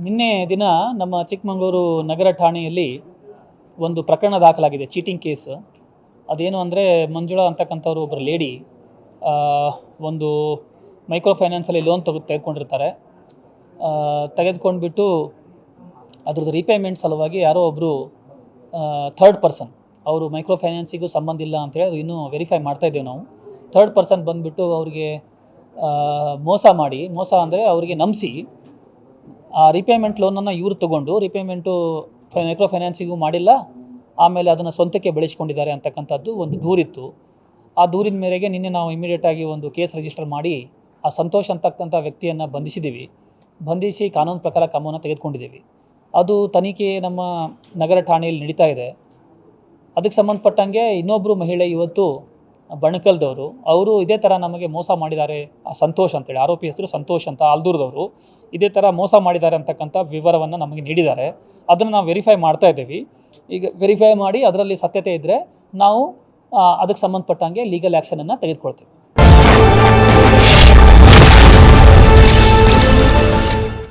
ನಿನ್ನೆ ದಿನ ನಮ್ಮ ಚಿಕ್ಕಮಗಳೂರು ನಗರ ಠಾಣೆಯಲ್ಲಿ ಒಂದು ಪ್ರಕರಣ ದಾಖಲಾಗಿದೆ, ಚೀಟಿಂಗ್ ಕೇಸ್. ಅದೇನು ಅಂದರೆ ಮಂಜುಳಾ ಅಂತಕ್ಕಂಥವ್ರು ಒಬ್ಬರು ಲೇಡಿ ಒಂದು ಮೈಕ್ರೋ ಫೈನಾನ್ಸಲ್ಲಿ ಲೋನ್ ತೆಗೆದುಕೊಂಡಿರ್ತಾರೆ. ತೆಗೆದುಕೊಂಡ್ಬಿಟ್ಟು ಅದ್ರದ್ದು ರೀಪೇಮೆಂಟ್ ಸಲುವಾಗಿ ಯಾರೋ ಒಬ್ಬರು ಥರ್ಡ್ ಪರ್ಸನ್, ಅವರು ಮೈಕ್ರೋ ಫೈನಾನ್ಸಿಗೂ ಸಂಬಂಧ ಇಲ್ಲ ಅಂತೇಳಿ ಅದು ಇನ್ನೂ ವೆರಿಫೈ ಮಾಡ್ತಾಯಿದ್ದೇವೆ ನಾವು. ಥರ್ಡ್ ಪರ್ಸನ್ ಬಂದುಬಿಟ್ಟು ಅವ್ರಿಗೆ ಮೋಸ ಅಂದರೆ ಅವರಿಗೆ ನಂಬಿಸಿ ಆ ರೀಪೇಮೆಂಟ್ ಲೋನನ್ನು ಇವರು ತೊಗೊಂಡು ರೀಪೇಮೆಂಟು ಮೈಕ್ರೋ ಫೈನಾನ್ಸಿಗೂ ಮಾಡಿಲ್ಲ, ಆಮೇಲೆ ಅದನ್ನು ಸ್ವಂತಕ್ಕೆ ಬೆಳೆಸ್ಕೊಂಡಿದ್ದಾರೆ ಅಂತಕ್ಕಂಥದ್ದು ಒಂದು ದೂರಿತ್ತು. ಆ ದೂರಿನ ಮೇರೆಗೆ ನಿನ್ನೆ ನಾವು ಇಮಿಡಿಯೇಟಾಗಿ ಒಂದು ಕೇಸ್ ರಿಜಿಸ್ಟರ್ ಮಾಡಿ ಆ ಸಂತೋಷ್ ಅಂತಕ್ಕಂಥ ವ್ಯಕ್ತಿಯನ್ನು ಬಂಧಿಸಿ ಕಾನೂನು ಪ್ರಕಾರ ಕ್ರಮವನ್ನು ತೆಗೆದುಕೊಂಡಿದ್ದೀವಿ. ಅದು ತನಿಖೆ ನಮ್ಮ ನಗರ ಠಾಣೆಯಲ್ಲಿ ನಡೀತಾ ಇದೆ. ಅದಕ್ಕೆ ಸಂಬಂಧಪಟ್ಟಂಗೆ ಇನ್ನೊಬ್ಬರು ಮಹಿಳೆ ಇವತ್ತು ಬಣಕಲ್ದವರು, ಅವರು ಇದೇ ಥರ ನಮಗೆ ಮೋಸ ಮಾಡಿದ್ದಾರೆ, ಸಂತೋಷ್ ಅಂತೇಳಿ, ಆರೋಪಿ ಹೆಸರು ಸಂತೋಷ್ ಅಂತ, ಆಲ್ದೂರ್ದವರು, ಇದೇ ಥರ ಮೋಸ ಮಾಡಿದ್ದಾರೆ ಅಂತಕ್ಕಂಥ ವಿವರವನ್ನು ನಮಗೆ ನೀಡಿದ್ದಾರೆ. ಅದನ್ನು ನಾವು ವೆರಿಫೈ ಮಾಡ್ತಾ ಇದ್ದೀವಿ. ಈಗ ವೆರಿಫೈ ಮಾಡಿ ಅದರಲ್ಲಿ ಸತ್ಯತೆ ಇದ್ದರೆ ನಾವು ಅದಕ್ಕೆ ಸಂಬಂಧಪಟ್ಟಂಗೆ ಲೀಗಲ್ ಆ್ಯಕ್ಷನನ್ನು ತೆಗೆದುಕೊಳ್ತೀವಿ.